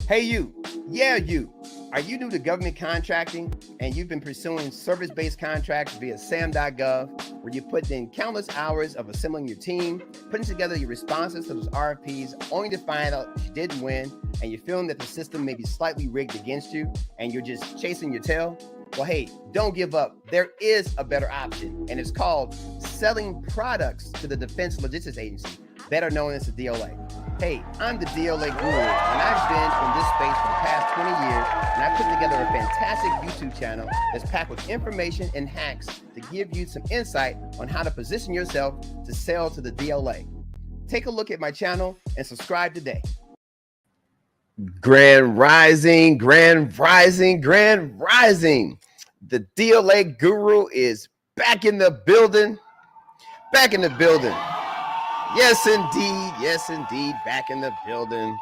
Hey, you. Yeah, you. Are you new to government contracting and you've been pursuing service-based contracts via Sam.gov, where you put in countless hours of assembling your team, putting together your responses to those RFPs, only to find out you didn't win and you're feeling that the system may be slightly rigged against you and you're just chasing your tail? Well, hey, don't give up. There is a better option, and it's called selling products to the Defense Logistics Agency, better known as the DLA. Hey, I'm the DLA guru, and I've been in this space for the past 20 years, and I put together a fantastic YouTube channel that's packed with information and hacks to give you some insight on how to position yourself to sell to the DLA. Take a look at my channel and subscribe today. Grand Rising, Grand Rising, Grand Rising. The DLA guru is back in the building. Back in the building. Yes, indeed. Yes, indeed. Back in the building.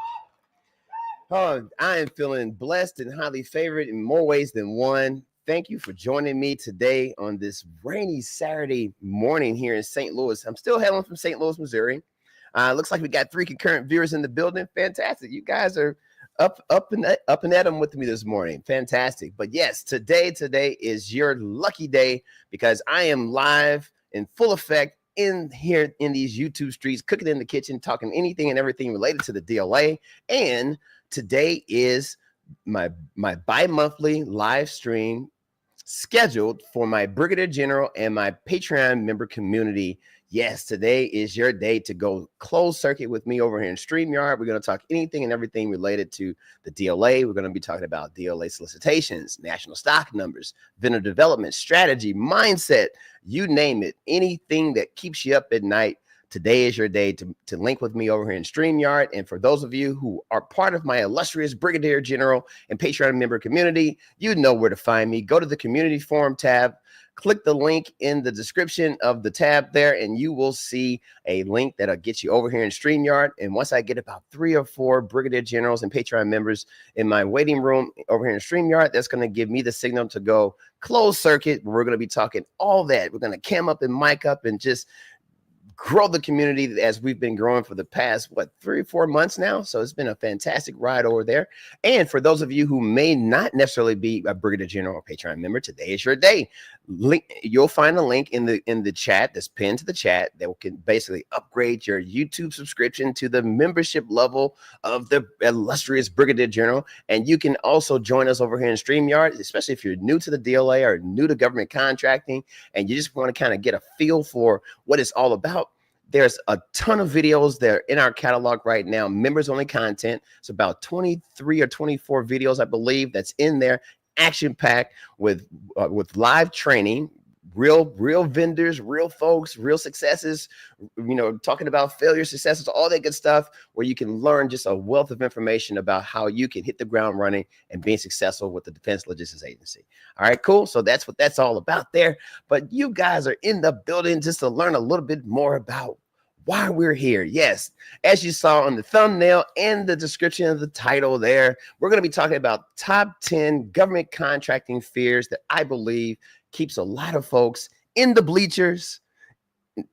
Oh, I am feeling blessed and highly favored in more ways than one. Thank you for joining me today on this rainy Saturday morning here in St. Louis. I'm still hailing from St. Louis, Missouri. Looks like we got 3 concurrent viewers in the building. Fantastic. You guys are up and at 'em with me this morning. Fantastic. But yes, today is your lucky day because I am live in full effect in here in these YouTube streets, cooking in the kitchen, talking anything and everything related to the DLA. And today is my bi-monthly live stream scheduled for my Brigadier General and my Patreon member community. Yes, today is your day to go closed circuit with me over here in StreamYard. We're going to talk anything and everything related to the DLA. We're going to be talking about DLA solicitations, national stock numbers, vendor development, strategy, mindset, you name it. Anything that keeps you up at night. Today is your day to link with me over here in StreamYard. And for those of you who are part of my illustrious Brigadier General and Patreon member community, you know where to find me. Go to the community forum tab, click the link in the description of the tab there, and you will see a link that'll get you over here in StreamYard. And once I get about 3 or 4 Brigadier Generals and Patreon members in my waiting room over here in StreamYard, that's going to give me the signal to go closed circuit. We're going to be talking all that. We're going to cam up and mic up and just grow the community as we've been growing for the past 3 or 4 months now. So it's been a fantastic ride over there. And for those of you who may not necessarily be a Brigadier General or Patreon member, today is your day. You'll find a link in the chat that's pinned to the chat that can basically upgrade your YouTube subscription to the membership level of the illustrious Brigadier General. And you can also join us over here in StreamYard, especially if you're new to the DLA or new to government contracting and you just want to kind of get a feel for what it's all about. There's a ton of videos that are in our catalog right now, members only content. It's about 23 or 24 videos, I believe, that's in there, action packed with live training, real vendors, real folks, real successes, talking about failure, successes, all that good stuff, where you can learn just a wealth of information about how you can hit the ground running and being successful with the Defense Logistics Agency. All right, cool. So that's what that's all about there. But you guys are in the building just to learn a little bit more about why we're here. Yes, as you saw on the thumbnail and the description of the title there, we're going to be talking about top 10 government contracting fears that I believe keeps a lot of folks in the bleachers,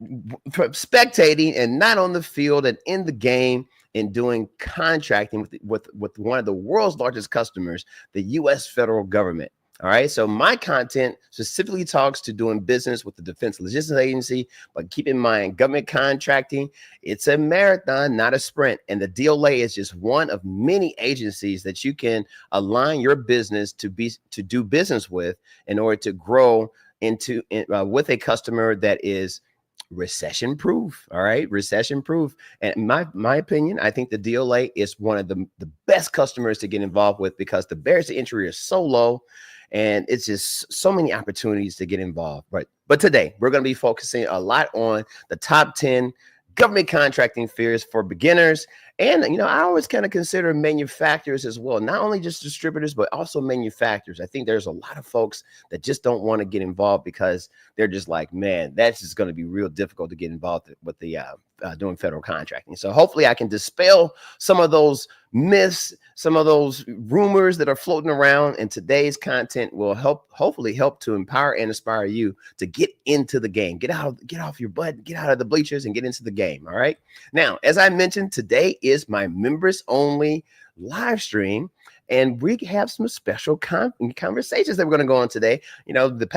spectating and not on the field and in the game and doing contracting with one of the world's largest customers, the U.S. federal government. All right, so my content specifically talks to doing business with the Defense Logistics Agency, but keep in mind, government contracting, it's a marathon, not a sprint. And the DLA is just one of many agencies that you can align your business to do business with in order to grow with a customer that is recession proof. All right, recession proof. And in my opinion, I think the DLA is one of the best customers to get involved with because the barriers to entry are so low. And it's just so many opportunities to get involved. But today we're going to be focusing a lot on the top 10 government contracting fears for beginners. And, I always kind of consider manufacturers as well, not only just distributors, but also manufacturers. I think there's a lot of folks that just don't want to get involved because they're just like, man, that's just going to be real difficult to get involved with the doing federal contracting. So hopefully I can dispel some of those myths, some of those rumors that are floating around, and today's content will hopefully help to empower and inspire you to get into the game, get off your butt, get out of the bleachers and get into the game. All right. Now, as I mentioned, today is my members only live stream, and we have some special conversations that we're going to go on today. The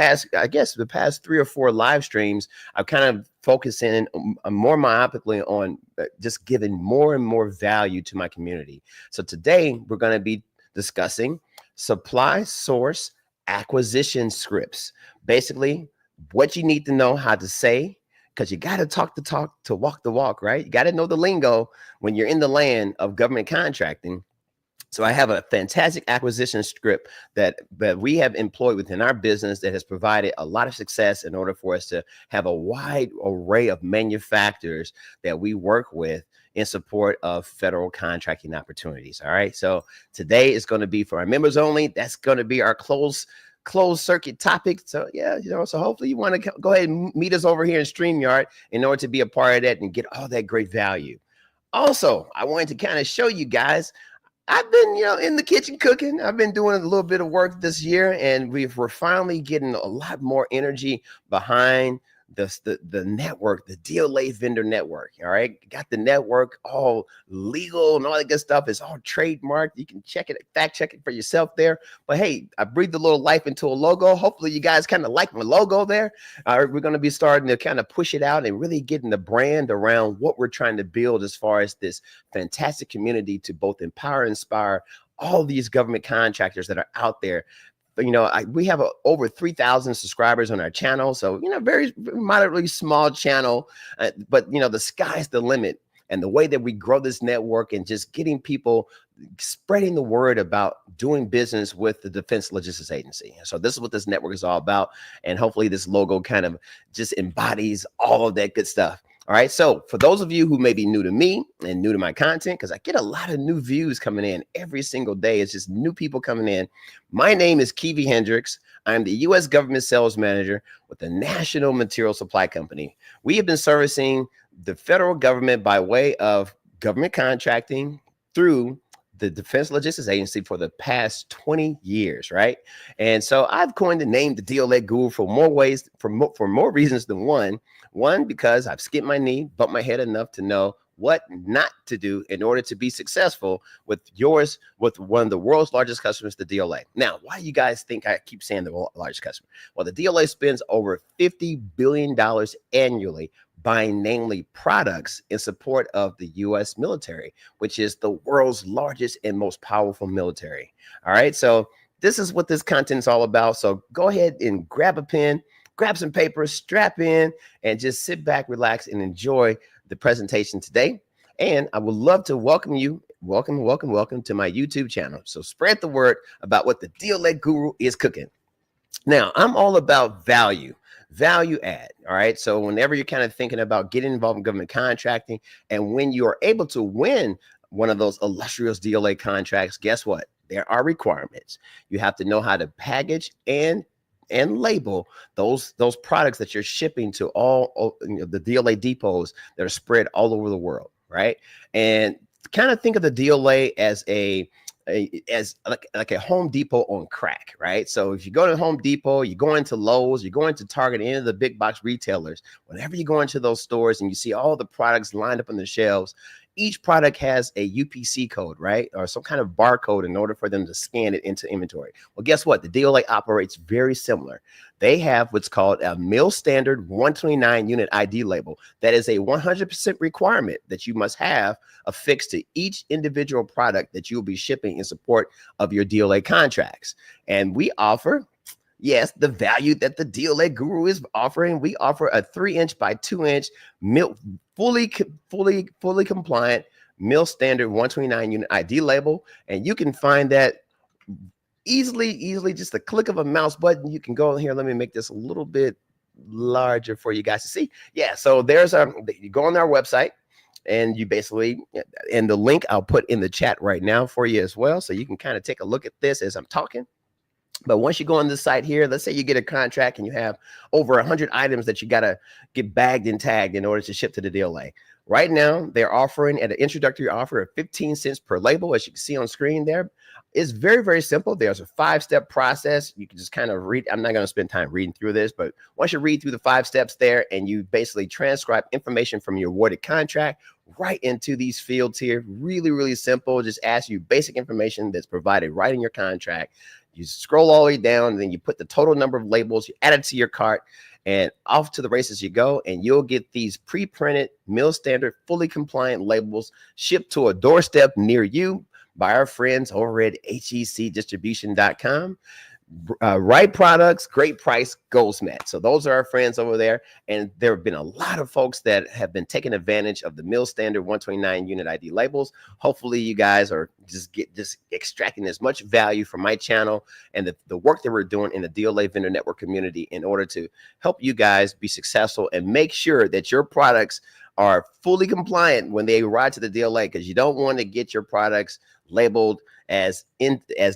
past 3 or 4 live streams, I've kind of focused in more myopically on just giving more and more value to my community. So today we're going to be discussing supply source acquisition scripts. Basically, what you need to know how to say, because you got to talk the talk to walk the walk, right? You got to know the lingo when you're in the land of government contracting. So I have a fantastic acquisition script that we have employed within our business that has provided a lot of success in order for us to have a wide array of manufacturers that we work with in support of federal contracting opportunities. All right. So today is going to be for our members only. That's going to be our closed circuit topic. So so hopefully you want to go ahead and meet us over here in StreamYard in order to be a part of that and get all that great value. Also, I wanted to kind of show you guys, I've been, in the kitchen cooking. I've been doing a little bit of work this year, and we're finally getting a lot more energy behind the network, the DLA vendor network. All right, got the network all legal and all that good stuff. It's all trademarked. You can fact check it for yourself there. But hey, I breathed a little life into a logo. Hopefully you guys kind of like my logo there. We're going to be starting to kind of push it out and really getting the brand around what we're trying to build as far as this fantastic community to both empower and inspire all these government contractors that are out there. We have over 3,000 subscribers on our channel. So, very moderately small channel, but the sky's the limit. And the way that we grow this network and just getting people spreading the word about doing business with the Defense Logistics Agency. So this is what this network is all about. And hopefully this logo kind of just embodies all of that good stuff. All right. So for those of you who may be new to me and new to my content, because I get a lot of new views coming in every single day. It's just new people coming in. My name is Kiwi Hendricks. I'm the U.S. Government Sales Manager with the National Material Supply Company. We have been servicing the federal government by way of government contracting through the Defense Logistics Agency for the past 20 years, right? And so I've coined the name the DLA Guru for more reasons than one. One, because I've skipped my knee, bumped my head enough to know what not to do in order to be successful with one of the world's largest customers, the DLA. Now, why do you guys think I keep saying the largest customer? Well, the DLA spends over $50 billion annually buying namely products in support of the U.S. military, which is the world's largest and most powerful military. All right, so this is what this content is all about. So go ahead and grab a pen, grab some paper, strap in, and just sit back, relax, and enjoy the presentation today. And I would love to welcome you. Welcome to my YouTube channel. So spread the word about what the DLA Guru is cooking. Now, I'm all about value add. All right. So whenever you're kind of thinking about getting involved in government contracting, and when you are able to win one of those illustrious DLA contracts, guess what? There are requirements. You have to know how to package and label those products that you're shipping to all the DLA depots that are spread all over the world, right? And kind of think of the DLA as like a Home Depot on crack, right? So if you go to Home Depot, you go into Lowe's, you go into Target, any of the big box retailers, whenever you go into those stores and you see all the products lined up on the shelves, each product has a UPC code, right? Or some kind of barcode in order for them to scan it into inventory. Well, guess what? The DLA operates very similar. They have what's called a Mill Standard 129 unit ID label. That is a 100% requirement that you must have affixed to each individual product that you'll be shipping in support of your DLA contracts. And we offer, yes, the value that the DLA Guru is offering. We offer a 3-inch by 2-inch fully compliant Mill Standard 129 unit ID label, and you can find that easily, just a click of a mouse button. You can go in here. Let me make this a little bit larger for you guys to see. Yeah, so you go on our website, and you basically, and the link I'll put in the chat right now for you as well, so you can kind of take a look at this as I'm talking. But once you go on this site here, let's say you get a contract and you have over 100 items that you got to get bagged and tagged in order to ship to the DLA. Right now, they're offering at an introductory offer of 15 cents per label, as you can see on screen there. It's very, very simple. There's a 5-step process. You can just kind of read. I'm not going to spend time reading through this, but once you read through the 5 steps there and you basically transcribe information from your awarded contract, right into these fields here. Really, really simple. Just ask you basic information that's provided right in your contract. You scroll all the way down, and then you put the total number of labels, you add it to your cart, and off to the races you go. And you'll get these pre-printed, mill standard, fully compliant labels shipped to a doorstep near you by our friends over at hecdistribution.com. Right products, great price, Goldsmith. So those are our friends over there. And there have been a lot of folks that have been taking advantage of the mill standard 129 unit ID labels. Hopefully you guys are just extracting as much value from my channel and the work that we're doing in the DLA vendor network community in order to help you guys be successful and make sure that your products are fully compliant when they arrive to the DLA, because you don't want to get your products labeled as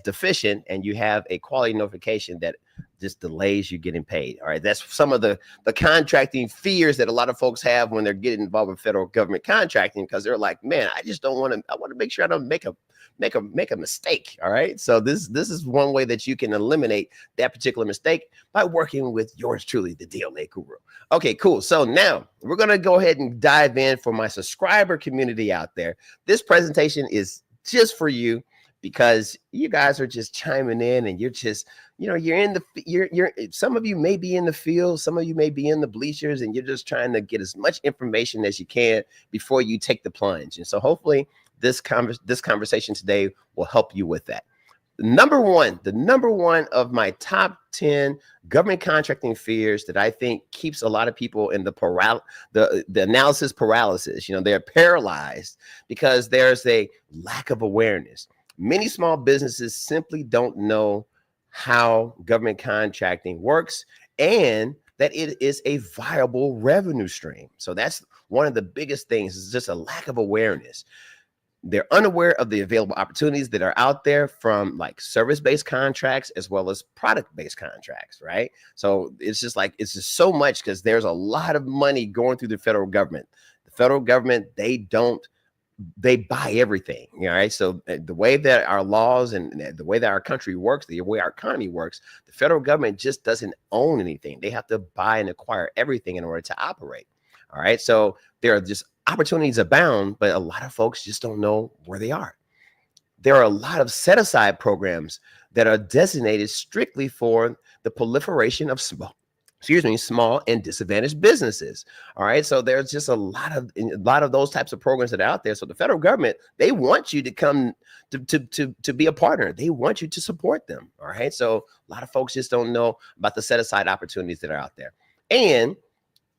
deficient and you have a quality notification that just delays you getting paid. All right, that's some of the contracting fears that a lot of folks have when they're getting involved with federal government contracting, because they're like, man, I just don't want to. I want to make sure I don't make a mistake. All right, so this is one way that you can eliminate that particular mistake by working with yours truly, the DLA Guru. Okay, cool. So now we're gonna go ahead and dive in for my subscriber community out there. This presentation is just for you, because you guys are just chiming in and you're just, you're in the, you're some of you may be in the field, some of you may be in the bleachers, and you're just trying to get as much information as you can before you take the plunge. And so hopefully this conversation today will help you with that. The number one of my top 10 government contracting fears that I think keeps a lot of people in the analysis paralysis. They're paralyzed because there's a lack of awareness. Many small businesses simply don't know how government contracting works and that it is a viable revenue stream. So that's one of the biggest things, is just a lack of awareness. They're unaware of the available opportunities that are out there, from like service-based contracts as well as product-based contracts, right? So it's just so much, because there's a lot of money going through the federal government. The federal government, they buy everything, all right? So the way that our laws and the way that our country works, the way our economy works, the federal government just doesn't own anything. They have to buy and acquire everything in order to operate, all right? So there are just opportunities abound, but a lot of folks just don't know where they are. There are a lot of set-aside programs that are designated strictly for the proliferation of small and disadvantaged businesses. All right. So there's just a lot of those types of programs that are out there. So the federal government, they want you to come to be a partner. They want you to support them. All right. So a lot of folks just don't know about the set aside opportunities that are out there. And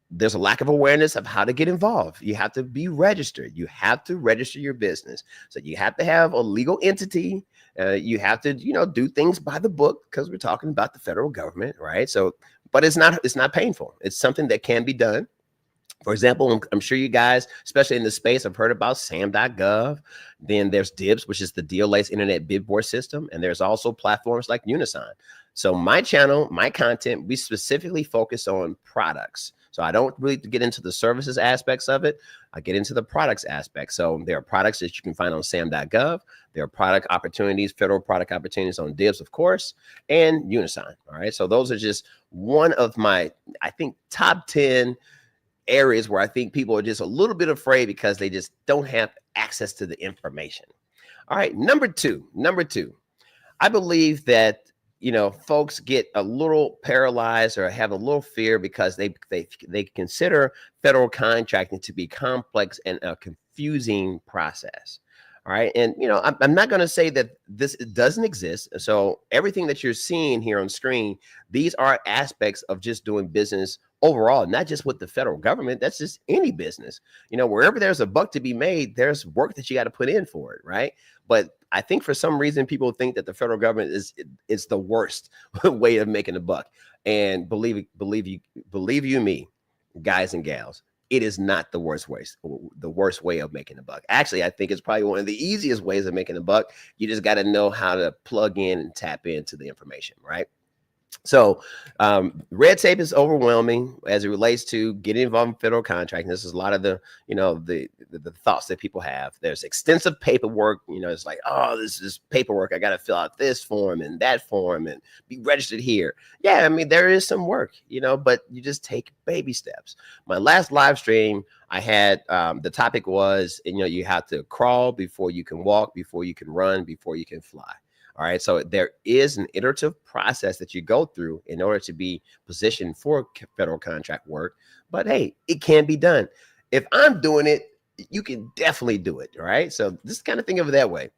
there's a lack of awareness of how to get involved. You have to be registered. You have to register your business. So you have to have a legal entity. You have to, do things by the book, because we're talking about the federal government, right? So, but it's not painful. It's something that can be done. For example, I'm sure you guys, especially in the space, have heard about Sam.gov. Then there's DIBBS, which is the DLA's Internet Bid Board System. And there's also platforms like Unisign. So my channel, my content, we specifically focus on products. So I don't really get into the services aspects of it. I get into the products aspect. So there are products that you can find on Sam.gov. There are product opportunities, federal product opportunities on DIBBS, of course, and Unisign. All right. So those are just one of my, I think, top 10 areas where I think people are just a little bit afraid because they just don't have access to the information. All right. Number two, I believe that folks get a little paralyzed or have a little fear because they consider federal contracting to be complex and a confusing process. All right. And, I'm not going to say that this doesn't exist. So everything that you're seeing here on screen, these are aspects of just doing business overall, not just with the federal government. That's just any business. Wherever there's a buck to be made, there's work that you got to put in for it. Right. But I think for some reason, people think that the federal government is the worst way of making a buck. And believe you me, guys and gals, it is not the worst way of making a buck. Actually, I think it's probably one of the easiest ways of making a buck. You just got to know how to plug in and tap into the information, right? So red tape is overwhelming as it relates to getting involved in federal contracting. This is a lot of the, the thoughts that people have. There's extensive paperwork. It's like, oh, this is paperwork. I got to fill out this form and that form and be registered here. Yeah, I mean, there is some work, but you just take baby steps. My last live stream, I had the topic was, you have to crawl before you can walk, before you can run, before you can fly. All right. So there is an iterative process that you go through in order to be positioned for federal contract work. But hey, it can be done. If I'm doing it, you can definitely do it. All right. So just kind of think of it that way.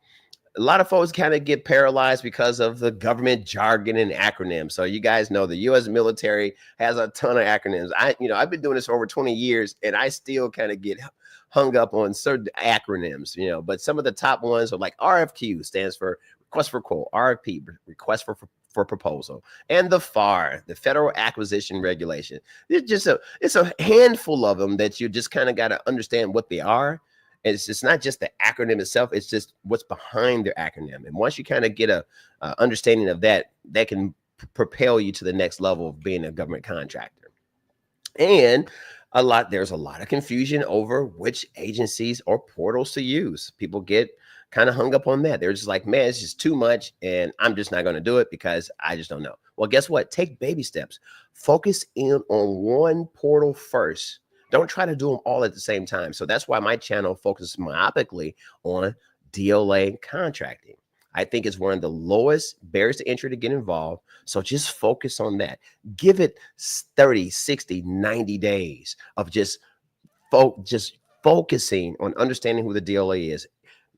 A lot of folks kind of get paralyzed because of the government jargon and acronyms. So you guys know the U.S. military has a ton of acronyms. I've been doing this for over 20 years and I still kind of get hung up on certain acronyms, but some of the top ones are like RFQ stands for request for quote, RFP, request for proposal, and the FAR, the Federal Acquisition Regulation. It's a handful of them that you just kind of got to understand what they are. And it's not just the acronym itself, it's just what's behind their acronym. And once you kind of get a understanding of that, that can propel you to the next level of being a government contractor. And there's a lot of confusion over which agencies or portals to use. People get kind of hung up on that. They're just like, man, it's just too much and I'm just not going to do it because I just don't know. Well, guess what? Take baby steps. Focus in on one portal first. Don't try to do them all at the same time. So that's why my channel focuses myopically on DLA contracting. I think it's one of the lowest barriers to entry to get involved. So just focus on that. Give it 30, 60, 90 days of just focusing on understanding who the DLA is,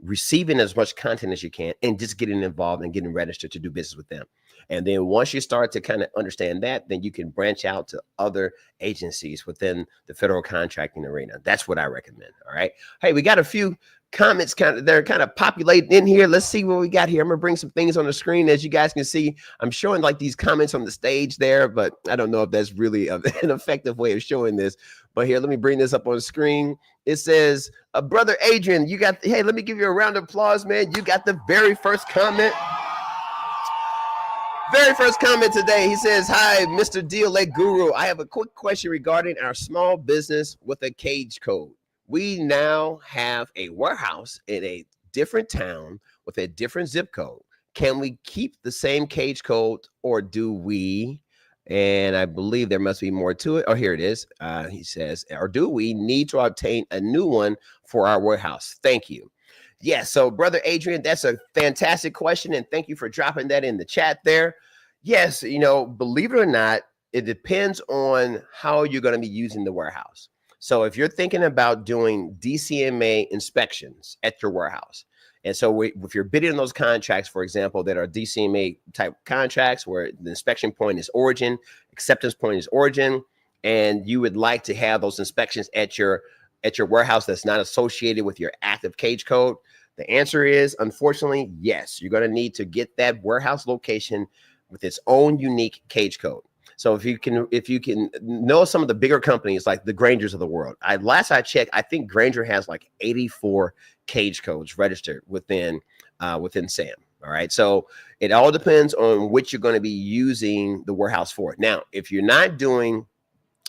receiving as much content as you can, and just getting involved and getting registered to do business with them. And then once you start to kind of understand that, then you can branch out to other agencies within the federal contracting arena. That's what I recommend. All right. Hey, we got a few comments they're kind of populating in here. Let's see what we got here. I'm gonna bring some things on the screen. As you guys can see, I'm showing like these comments on the stage there, but I don't know if that's really an effective way of showing this. But here, let me bring this up on the screen. It says, brother Adrian, hey, let me give you a round of applause, man. You got the very first comment. Very first comment today. He says, hi, Mr. DLA Guru. I have a quick question regarding our small business with a cage code. We now have a warehouse in a different town with a different zip code. Can we keep the same cage code or do we? And I believe there must be more to it. Oh, here it is. He says, or do we need to obtain a new one for our warehouse? Thank you. Yes. So brother Adrian, that's a fantastic question. And thank you for dropping that in the chat there. Yes. Believe it or not, it depends on how you're going to be using the warehouse. So if you're thinking about doing DCMA inspections at your warehouse, and so if you're bidding on those contracts, for example, that are DCMA type contracts where the inspection point is origin, acceptance point is origin, and you would like to have those inspections at your warehouse that's not associated with your active cage code, the answer is, unfortunately, yes. You're going to need to get that warehouse location with its own unique cage code. So if you can know some of the bigger companies like the Grangers of the world, last I checked, I think Granger has like 84 cage codes registered within SAM. All right. So it all depends on which you're going to be using the warehouse for. Now, if you're not doing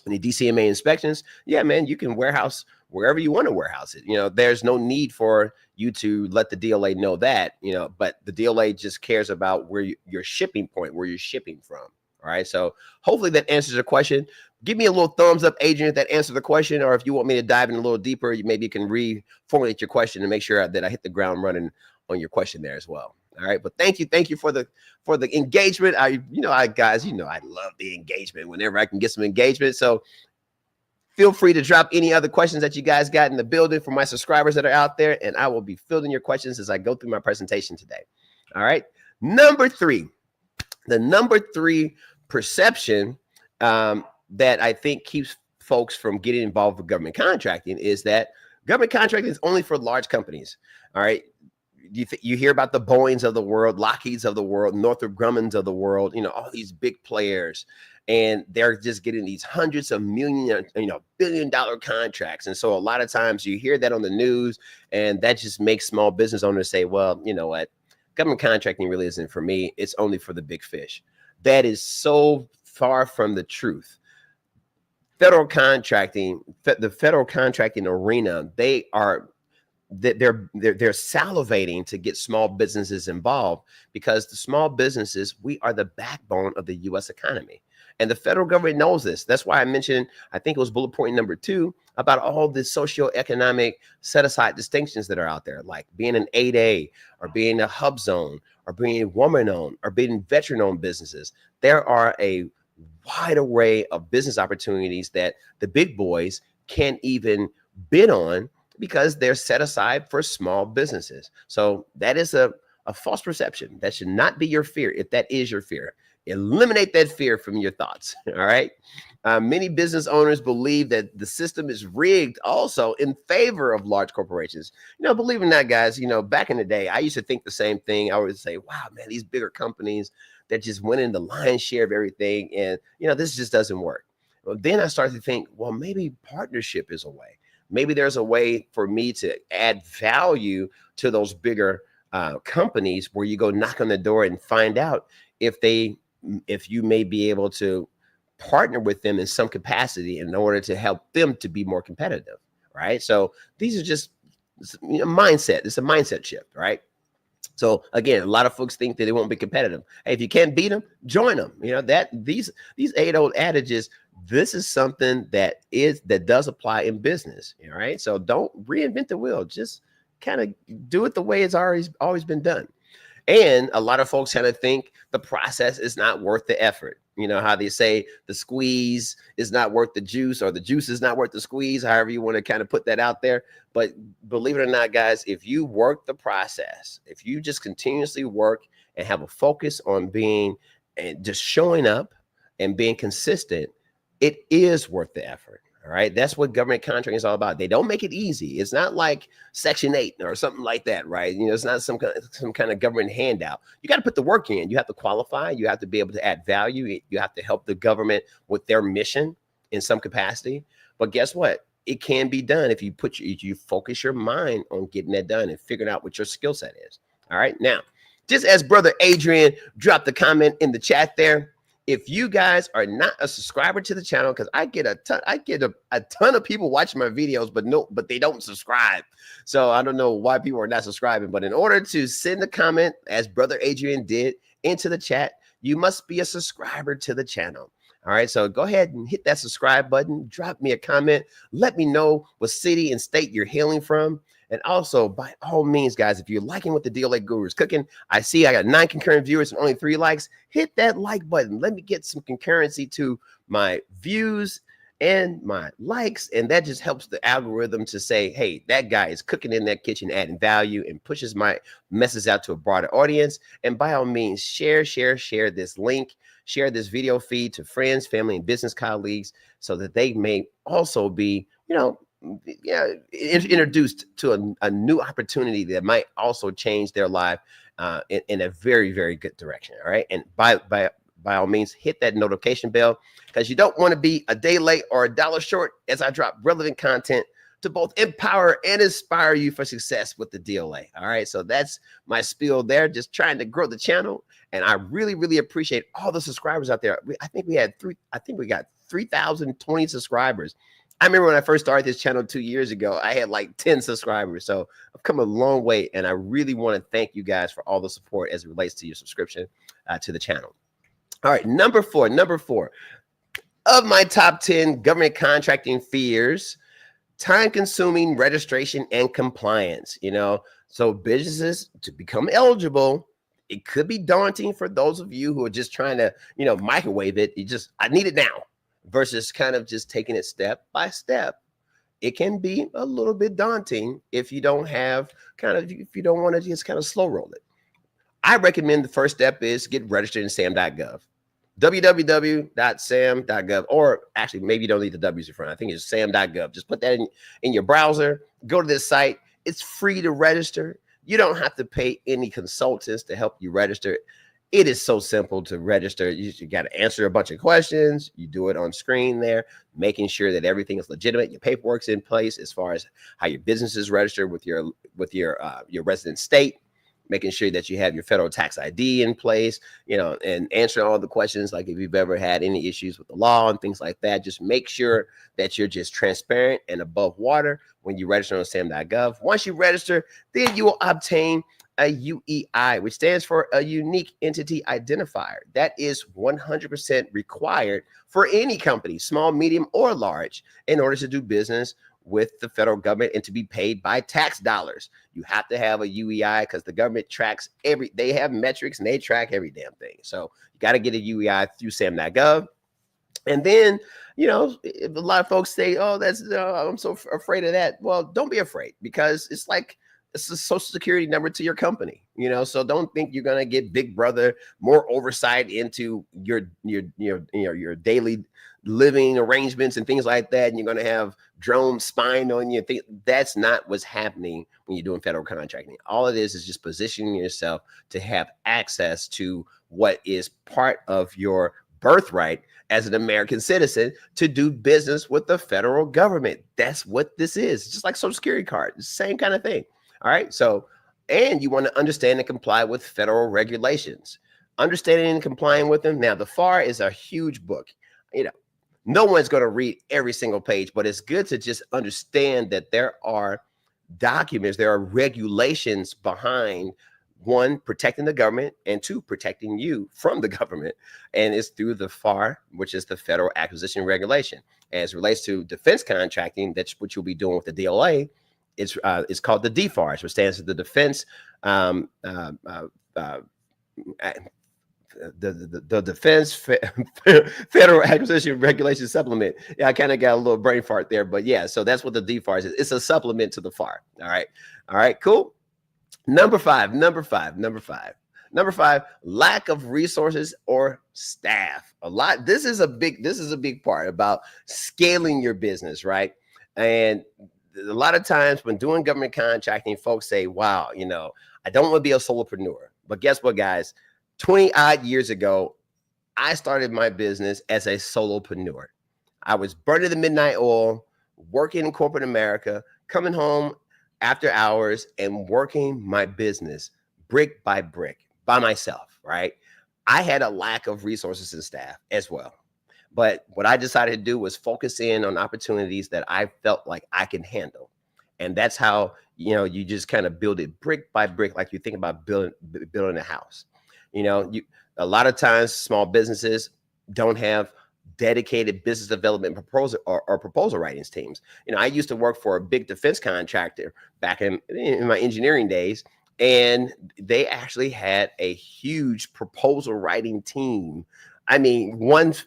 any DCMA inspections, yeah, man, you can warehouse wherever you want to warehouse it. There's no need for you to let the DLA know that, but the DLA just cares about where your shipping point, where you're shipping from. All right. So hopefully that answers your question. Give me a little thumbs up, Adrian, if that answered the question, or if you want me to dive in a little deeper, maybe you can reformulate your question and make sure that I hit the ground running on your question there as well. All right. But thank you for the engagement. Guys, I love the engagement whenever I can get some engagement. So feel free to drop any other questions that you guys got in the building for my subscribers that are out there, and I will be fielding your questions as I go through my presentation today. All right. The number three perception that I think keeps folks from getting involved with government contracting is that government contracting is only for large companies. All right. You hear about the Boeings of the world, Lockheeds of the world, Northrop Grumman's of the world, all these big players, and they're just getting these hundreds of million, billion-dollar contracts. And so a lot of times you hear that on the news, and that just makes small business owners say, well, you know what? Government contracting really isn't for me. It's only for the big fish. That is so far from the truth. Federal contracting, the federal contracting arena, they're salivating to get small businesses involved, because the small businesses, we are the backbone of the U.S. economy. And the federal government knows this. That's why I mentioned, I think it was bullet point number 2, about all the socioeconomic set aside distinctions that are out there, like being an 8A or being a hub zone or being woman owned or being veteran owned businesses. There are a wide array of business opportunities that the big boys can't even bid on, because they're set aside for small businesses. So that is a false perception. That should not be your fear. If that is your fear, eliminate that fear from your thoughts. All right. Many business owners believe that the system is rigged also in favor of large corporations. Believe it or not, guys, back in the day, I used to think the same thing. I would say, wow, man, these bigger companies that just went in the lion's share of everything. And, this just doesn't work. Well, then I started to think, well, maybe partnership is a way. Maybe there's a way for me to add value to those bigger companies, where you go knock on the door and find out if you may be able to partner with them in some capacity in order to help them to be more competitive, right? So these are just mindset. It's a mindset shift, right? So again, a lot of folks think that they won't be competitive. Hey, if you can't beat them, join them. These age-old adages. This is something that does apply in business. All right. So don't reinvent the wheel. Just kind of do it the way it's always been done. And a lot of folks kind of think the process is not worth the effort. How they say the squeeze is not worth the juice, or the juice is not worth the squeeze, however you want to kind of put that out there. But believe it or not, guys, if you work the process, if you just continuously work and have a focus on being and just showing up and being consistent, it is worth the effort. All right. That's what government contracting is all about. They don't make it easy. It's not like Section 8 or something like that, right? It's not some kind of government handout. You got to put the work in. You have to qualify. You have to be able to add value. You have to help the government with their mission in some capacity. But guess what? It can be done if you focus your mind on getting that done and figuring out what your skill set is. All right. Now, just as Brother Adrian dropped the comment in the chat there, if you guys are not a subscriber to the channel, because I get a ton of people watching my videos, but they don't subscribe. So I don't know why people are not subscribing. But in order to send a comment, as Brother Adrian did, into the chat, you must be a subscriber to the channel. All right, so go ahead and hit that subscribe button. Drop me a comment. Let me know what city and state you're hailing from. And also, by all means, guys, if you're liking what the DLA Guru is cooking, I see I got 9 concurrent viewers and only 3 likes. Hit that like button. Let me get some concurrency to my views and my likes. And that just helps the algorithm to say, hey, that guy is cooking in that kitchen, adding value, and pushes my message out to a broader audience. And by all means, share this link. Share this video feed to friends, family, and business colleagues, so that they may also be, introduced to a new opportunity that might also change their life in a very, very good direction. All right. And by all means, hit that notification bell, because you don't want to be a day late or a dollar short as I drop relevant content to both empower and inspire you for success with the DLA. All right. So that's my spiel there, just trying to grow the channel. And I really, really appreciate all the subscribers out there. I think we got 3,020 subscribers. I remember when I first started this channel 2 years ago, I had like 10 subscribers. So I've come a long way, and I really want to thank you guys for all the support as it relates to your subscription to the channel. All right, number four of my top 10 government contracting fears: time-consuming registration and compliance. So businesses, to become eligible, it could be daunting for those of you who are just trying to, microwave it. I need it now, versus kind of just taking it step by step. It can be a little bit daunting if you don't want to just kind of slow roll it. I recommend the first step is get registered in Sam.gov. www.sam.gov, or actually maybe you don't need the W's in front. I think it's Sam.gov. Just put that in your browser. Go to this site. It's free to register. You don't have to pay any consultants to help you register. It is so simple to register. You got to answer a bunch of questions. You do it on screen there, making sure that everything is legitimate. Your paperwork's in place as far as how your business is registered with your resident state. making sure that you have your federal tax ID in place, and answering all the questions. Like if you've ever had any issues with the law and things like that, just make sure that you're just transparent and above water when you register on Sam.gov. Once you register, then you will obtain a UEI, which stands for a unique entity identifier. That is 100% required for any company, small, medium, or large, in order to do business with the federal government and to be paid by tax dollars. You have to have a UEI because the government tracks they have metrics and they track every damn thing. So you got to get a UEI through Sam.gov. And then, a lot of folks say, oh, I'm so afraid of that. Well, don't be afraid, because it's a social security number to your company, so don't think you're going to get Big Brother more oversight into your daily living arrangements and things like that. And you're going to have drone spying on you. That's not what's happening when you're doing federal contracting. All it is just positioning yourself to have access to what is part of your birthright as an American citizen to do business with the federal government. That's what this is. It's just like Social Security card, the same kind of thing. All right. So, and you want to understand and comply with federal regulations, understanding and complying with them. Now, the FAR is a huge book. No one's going to read every single page, but it's good to just understand that there are documents, there are regulations behind, one, protecting the government, and two, protecting you from the government. And it's through the FAR, which is the Federal Acquisition Regulation. As it relates to defense contracting, that's what you'll be doing with the DLA. It's called the DFARS, which stands for the Defense the Defense Federal Acquisition Regulation Supplement. Yeah, I kind of got a little brain fart there, but yeah, so that's what the DFARS is. It's a supplement to the FAR. All right, cool. Number five, lack of resources or staff. This is a big part about scaling your business, right? And a lot of times when doing government contracting, folks say, wow, I don't want to be a solopreneur. But guess what, guys? 20 odd years ago, I started my business as a solopreneur. I was burning the midnight oil, working in corporate America, coming home after hours and working my business brick by brick by myself, right? I had a lack of resources and staff as well. But what I decided to do was focus in on opportunities that I felt like I can handle. And that's how, you just kind of build it brick by brick, like you think about building a house. A lot of times small businesses don't have dedicated business development proposal or proposal writings teams. I used to work for a big defense contractor back in my engineering days, and they actually had a huge proposal writing team. I mean,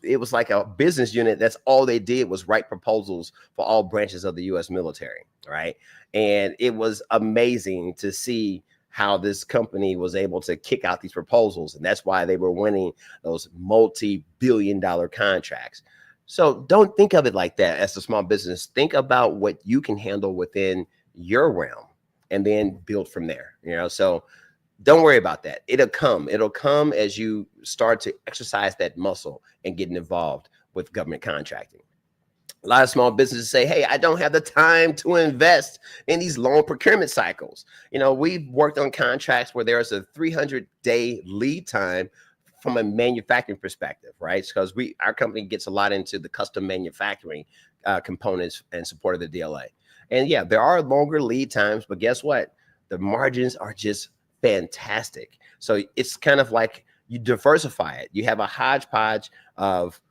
it was like a business unit. That's all they did was write proposals for all branches of the U.S. military, right? And it was amazing to see how this company was able to kick out these proposals. And that's why they were winning those multi-billion-dollar contracts. So don't think of it like that as a small business. Think about what you can handle within your realm and then build from there. So don't worry about that. It'll come as you start to exercise that muscle and getting involved with government contracting. A lot of small businesses say, hey, I don't have the time to invest in these long procurement cycles. We've worked on contracts where there's a 300-day lead time from a manufacturing perspective, right? Because our company gets a lot into the custom manufacturing components and support of the DLA. And yeah, there are longer lead times, but guess what? The margins are just fantastic. So it's kind of like you diversify it. You have a hodgepodge of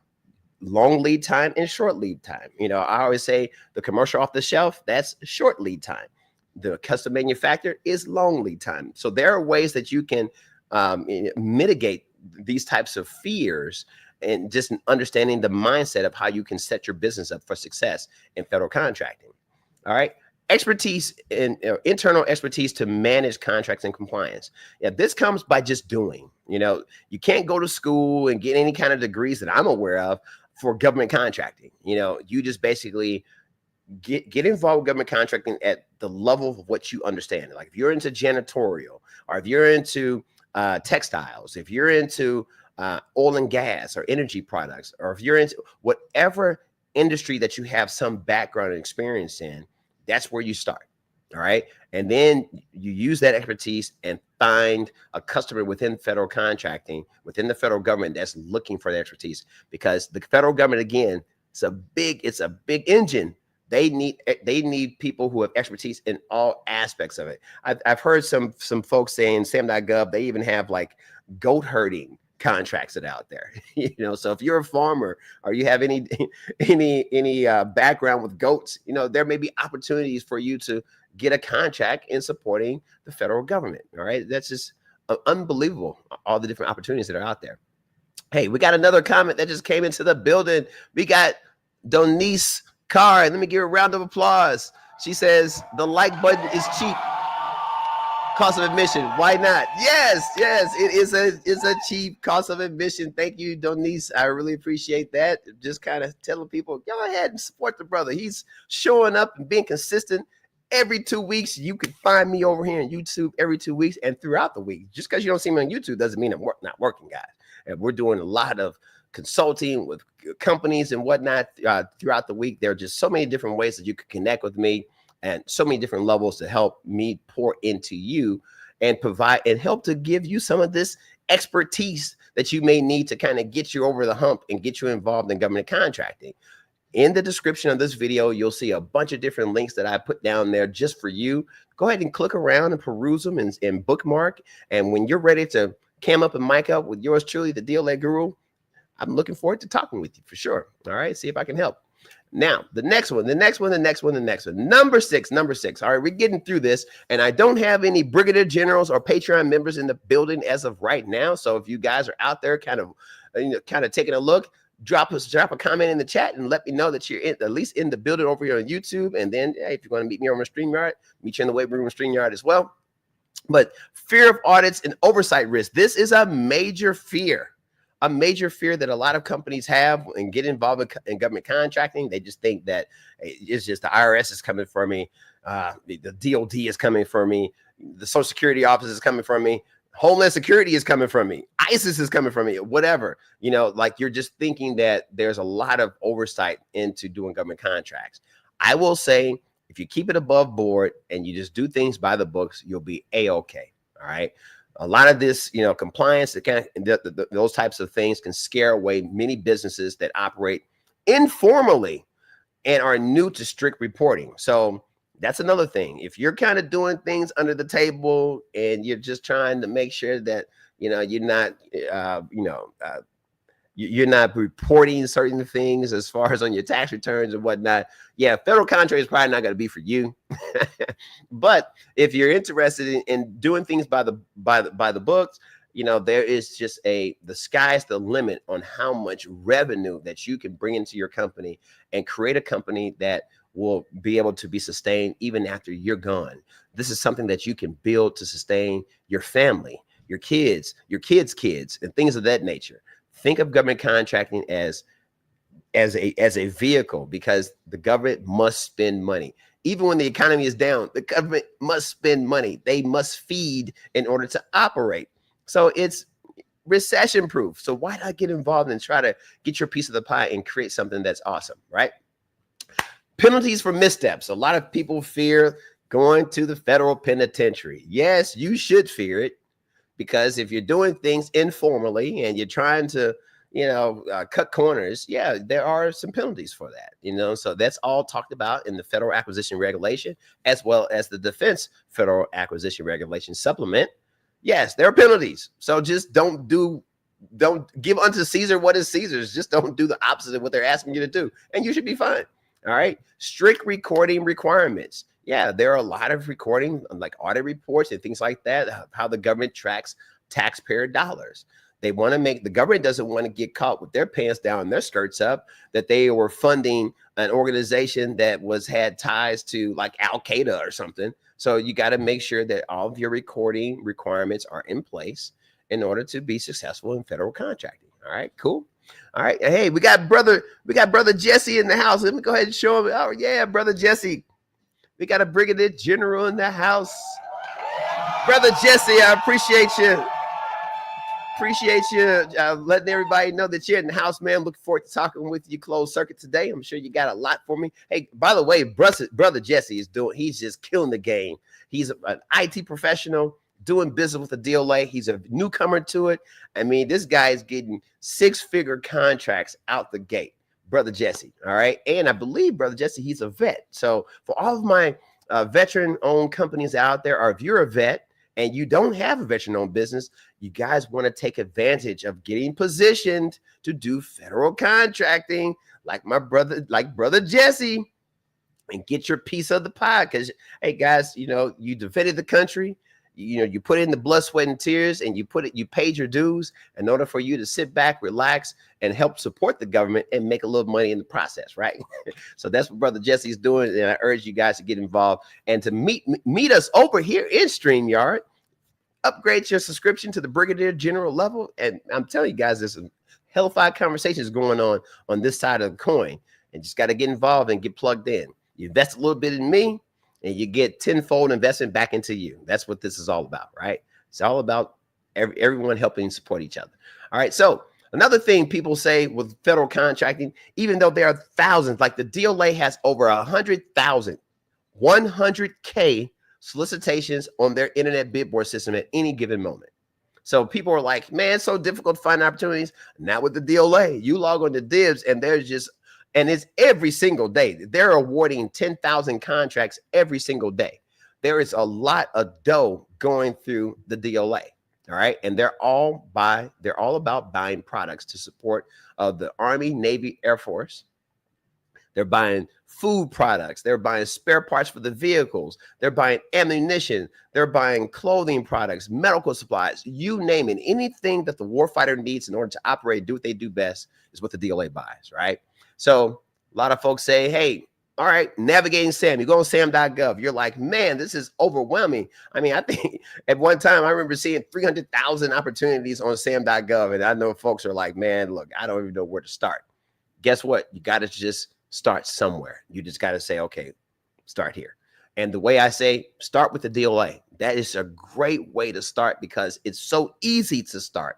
long lead time and short lead time. I always say the commercial off the shelf, that's short lead time. The custom manufacturer is long lead time. So there are ways that you can mitigate these types of fears, and just understanding the mindset of how you can set your business up for success in federal contracting. All right. Expertise and internal expertise to manage contracts and compliance. Yeah, this comes by just doing. You can't go to school and get any kind of degrees that I'm aware of for government contracting. You just basically get involved with government contracting at the level of what you understand. Like if you're into janitorial, or if you're into textiles, if you're into oil and gas or energy products, or if you're into whatever industry that you have some background and experience in, that's where you start. All right. And then you use that expertise and find a customer within federal contracting, within the federal government that's looking for the expertise, because the federal government, again, it's a big engine. They need people who have expertise in all aspects of it. I've heard some folks saying Sam.gov, they even have like goat herding contracts that are out there. So if you're a farmer or you have any background with goats, there may be opportunities for you to get a contract in supporting the federal government. All right, that's just unbelievable, all the different opportunities that are out there. Hey, we got another comment that just came into the building. We got Donice Carr, and let me give her a round of applause. She says the like button is cheap. Cost of admission, why not? Yes, it's a cheap cost of admission. Thank you, Donice. I really appreciate that. Just kind of telling people, go ahead and support the brother. He's showing up and being consistent. Every 2 weeks, you can find me over here on YouTube every 2 weeks and throughout the week. Just because you don't see me on YouTube doesn't mean I'm not working, guys. And we're doing a lot of consulting with companies and whatnot throughout the week. There are just so many different ways that you can connect with me and so many different levels to help me pour into you and provide and help to give you some of this expertise that you may need to kind of get you over the hump and get you involved in government contracting. In the description of this video, you'll see a bunch of different links that I put down there just for you. Go ahead and click around and peruse them and bookmark. And when you're ready to cam up and mic up with yours truly, the DLA Guru, I'm looking forward to talking with you for sure. All right, see if I can help. Now, the next one. Number six. All right, we're getting through this, and I don't have any brigadier generals or Patreon members in the building as of right now. So if you guys are out there kind of taking a look, drop a comment in the chat and let me know that you're at least in the building over here on YouTube. And then if you're going to meet me over on StreamYard, meet you in the weight room on StreamYard as well. But fear of audits and oversight risk. This is a major fear. A major fear that a lot of companies have and get involved in government contracting. They just think that it's just the IRS is coming for me. The DOD is coming for me. The Social Security Office is coming for me. Homeland Security is coming from me. ISIS is coming from me. Whatever, like you're just thinking that there's a lot of oversight into doing government contracts. I will say, if you keep it above board and you just do things by the books, you'll be A-okay. All right. A lot of this, compliance, those types of things can scare away many businesses that operate informally and are new to strict reporting. So that's another thing. If you're kind of doing things under the table and you're just trying to make sure that, you're not reporting certain things as far as on your tax returns and whatnot. Yeah, federal contract is probably not going to be for you. But if you're interested in doing things by the books, there is just the sky's the limit on how much revenue that you can bring into your company and create a company that will be able to be sustained even after you're gone. This is something that you can build to sustain your family, your kids, and things of that nature. Think of government contracting as a vehicle, because the government must spend money. Even when the economy is down, the government must spend money. They must feed in order to operate. So it's recession proof. So why not get involved and try to get your piece of the pie and create something that's awesome, right? Penalties for missteps. A lot of people fear going to the federal penitentiary. Yes, you should fear it, because if you're doing things informally and you're trying to, cut corners, yeah, there are some penalties for that, so that's all talked about in the Federal Acquisition Regulation, as well as the Defense Federal Acquisition Regulation Supplement. Yes, there are penalties. So just don't give unto Caesar what is Caesar's. Just don't do the opposite of what they're asking you to do, and you should be fine. All right. Strict recording requirements. Yeah, there are a lot of recording, like audit reports and things like that, how the government tracks taxpayer dollars. The government doesn't want to get caught with their pants down and their skirts up, that they were funding an organization that had ties to like Al-Qaeda or something. So you got to make sure that all of your recording requirements are in place in order to be successful in federal contracting. All right, cool. All right. Hey, we got brother Jesse in the house. Let me go ahead and show him. Oh yeah, brother Jesse. We got a brigadier general in the house. Brother Jesse, I appreciate you. Letting everybody know that you're in the house, man. Looking forward to talking with you closed circuit today. I'm sure you got a lot for me. Hey, by the way, brother Jesse he's just killing the game. He's an IT professional, doing business with the DLA. He's a newcomer to it. I mean, this guy is getting 6-figure contracts out the gate, Brother Jesse. All right. And I believe, Brother Jesse, he's a vet. So for all of my veteran-owned companies out there, or if you're a vet and you don't have a veteran-owned business, you guys want to take advantage of getting positioned to do federal contracting like my brother, like Brother Jesse, and get your piece of the pie. Because, hey, guys, you know, you defended the country. You know, you put in the blood, sweat, and tears, and you paid your dues in order for you to sit back, relax, and help support the government and make a little money in the process, right? So that's what Brother Jesse is doing, and I urge you guys to get involved and to meet us over here in StreamYard. Upgrade your subscription to the Brigadier General level, and I'm telling you guys, there's some hellfire conversations going on this side of the coin, and just got to get involved and get plugged in. You invest a little bit in me, and you get tenfold investment back into you. That's what this is all about, right? It's all about everyone helping support each other. All right. So another thing people say with federal contracting, even though there are thousands, like the DLA has over 100,000, 100K solicitations on their internet bid board system at any given moment. So people are like, man, it's so difficult to find opportunities. Not with the DLA. You log on to DIBBS, and there's just, and it's every single day. They're awarding 10,000 contracts every single day. There is a lot of dough going through the DLA. All right. And they're all about buying products to support the Army, Navy, Air Force. They're buying food products. They're buying spare parts for the vehicles. They're buying ammunition. They're buying clothing products, medical supplies, you name it. Anything that the warfighter needs in order to operate, do what they do best is what the DLA buys, right? So a lot of folks say, hey, all right, navigating Sam. You go on Sam.gov. You're like, man, this is overwhelming. I mean, I think at one time I remember seeing 300,000 opportunities on Sam.gov. And I know folks are like, man, look, I don't even know where to start. Guess what? You got to just start somewhere. You just got to say, okay, start here. And the way I say, start with the DLA. That is a great way to start because it's so easy to start.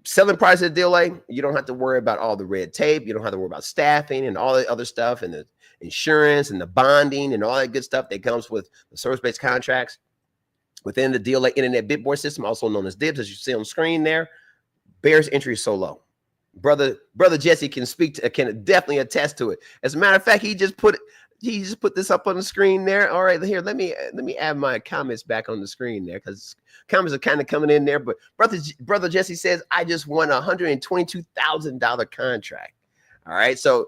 Selling price of the DLA, you don't have to worry about all the red tape. You don't have to worry about staffing and all the other stuff and the insurance and the bonding and all that good stuff that comes with the service-based contracts. Within the DLA internet bid board system, also known as DIBBS, as you see on the screen there, barriers to entry is so low. Brother Jesse can can definitely attest to it. As a matter of fact, he just put this up on the screen there. All right, here, let me add my comments back on the screen there because comments are kind of coming in there. But brother Jesse says, I just won a $122,000 contract. All right, so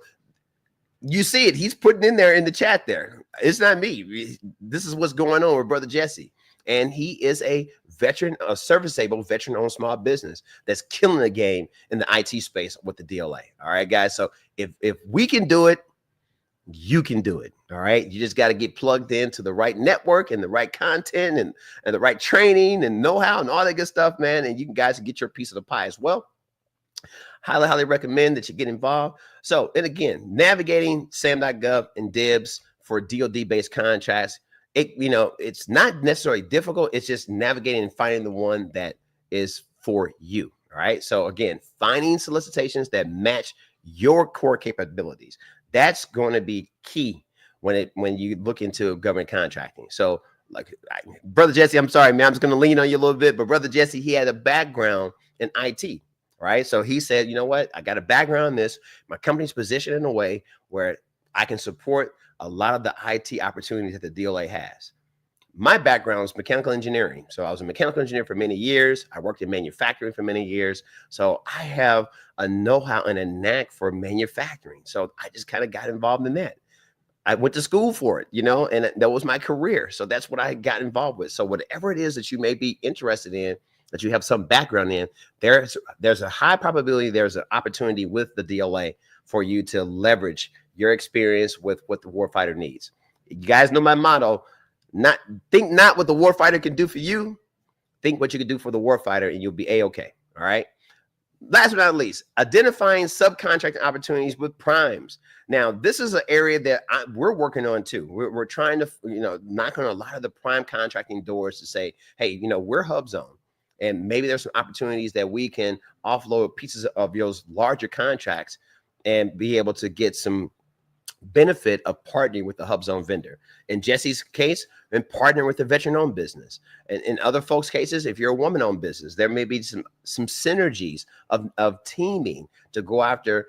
you see it. He's putting in there in the chat there. It's not me. This is what's going on with Brother Jesse. And he is a veteran, a service-able veteran-owned small business that's killing the game in the IT space with the DLA. All right, guys. So if we can do it, you can do it. All right. You just got to get plugged into the right network and the right content and the right training and know-how and all that good stuff, man. And you guys can get your piece of the pie as well. Highly recommend that you get involved. So, and again, navigating Sam.gov and DIBBS for DoD-based contracts. It's not necessarily difficult. It's just navigating and finding the one that is for you. All right. So again, finding solicitations that match your core capabilities. That's going to be key when you look into government contracting. So like Brother Jesse, I'm sorry, man, I'm just going to lean on you a little bit, but Brother Jesse, he had a background in IT, right? So he said, you know what? I got a background in this. My company's positioned in a way where I can support a lot of the IT opportunities that the DLA has. My background is mechanical engineering. So I was a mechanical engineer for many years. I worked in manufacturing for many years. So I have a know-how and a knack for manufacturing. So I just kind of got involved in that. I went to school for it, and that was my career. So that's what I got involved with. So whatever it is that you may be interested in, that you have some background in, there's a high probability there's an opportunity with the DLA for you to leverage your experience with what the warfighter needs. You guys know my motto, think not what the warfighter can do for you, think what you can do for the warfighter and you'll be A-okay, all right? Last but not least, identifying subcontracting opportunities with primes. Now, this is an area that we're working on too. We're trying to, knock on a lot of the prime contracting doors to say, hey, we're hub zone. And maybe there's some opportunities that we can offload pieces of those larger contracts and be able to get some benefit of partnering with the HubZone vendor. In Jesse's case, and partnering with a veteran-owned business. And in other folks' cases, if you're a woman-owned business, there may be some synergies of teaming to go after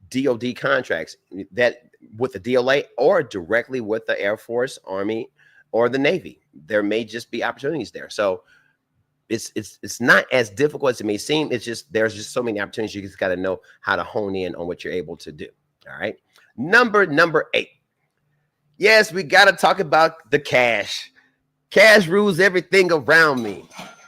DoD contracts that with the DLA or directly with the Air Force, Army, or the Navy. There may just be opportunities there. So it's not as difficult as it may seem. It's just there's just so many opportunities. You just got to know how to hone in on what you're able to do. All right. Number 8. Yes, we got to talk about the cash. Cash rules everything around me.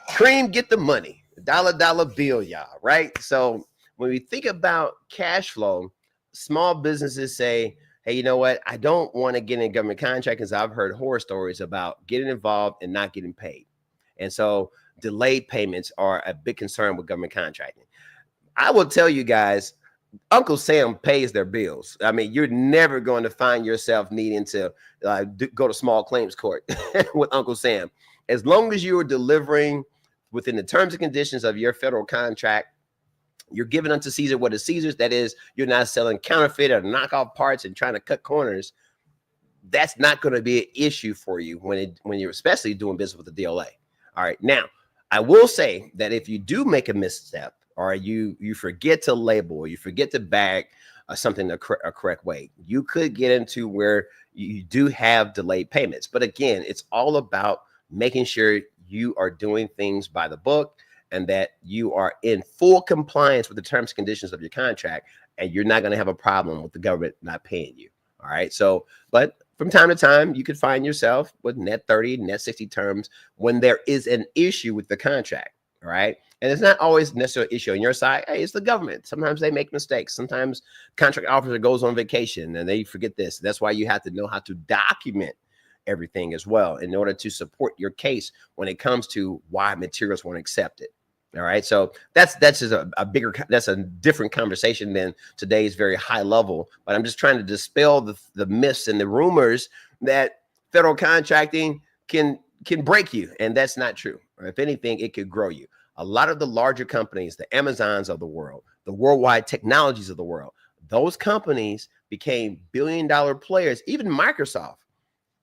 Cream, get the money. Dollar bill, y'all. Right. So when we think about cash flow, small businesses say, hey, you know what? I don't want to get in government contract because I've heard horror stories about getting involved and not getting paid. And so delayed payments are a big concern with government contracting. I will tell you guys, Uncle Sam pays their bills. I mean, you're never going to find yourself needing to go to small claims court with Uncle Sam. As long as you are delivering within the terms and conditions of your federal contract, you're giving unto Caesar what is Caesar's. That is, you're not selling counterfeit or knockoff parts and trying to cut corners. That's not going to be an issue for you when you're especially doing business with the DLA. All right. Now, I will say that if you do make a misstep or you forget to label or you forget to bag something a correct way, you could get into where you do have delayed payments. But again, it's all about making sure you are doing things by the book and that you are in full compliance with the terms and conditions of your contract, and you're not going to have a problem with the government not paying you. All right. So, but from time to time, you could find yourself with net 30, net 60 terms when there is an issue with the contract. All right. And it's not always necessarily an issue on your side. Hey, it's the government. Sometimes they make mistakes. Sometimes contract officer goes on vacation and they forget this. That's why you have to know how to document everything as well in order to support your case when it comes to why materials weren't accepted. All right. So that's just that's a different conversation than today's very high level. But I'm just trying to dispel the myths and the rumors that federal contracting can break you. And that's not true. Or if anything, it could grow you. A lot of the larger companies, the Amazons of the world, the worldwide technologies of the world, those companies became billion-dollar players. Even Microsoft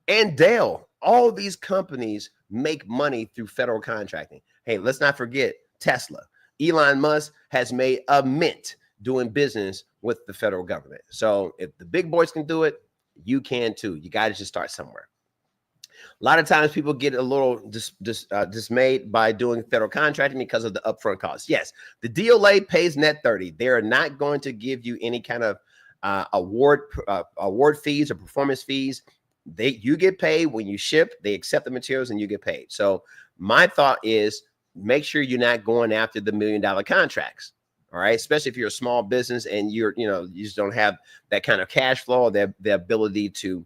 and Dell, all these companies make money through federal contracting. Hey, let's not forget Tesla. Elon Musk has made a mint doing business with the federal government. So if the big boys can do it, you can too. You got to just start somewhere. A lot of times people get a little dismayed by doing federal contracting because of the upfront costs. Yes, the DLA pays net 30. They're not going to give you any kind of award fees or performance fees. You get paid when you ship, they accept the materials, and you get paid. So my thought is make sure you're not going after the $1 million contracts. All right. Especially if you're a small business and you just don't have that kind of cash flow or the ability to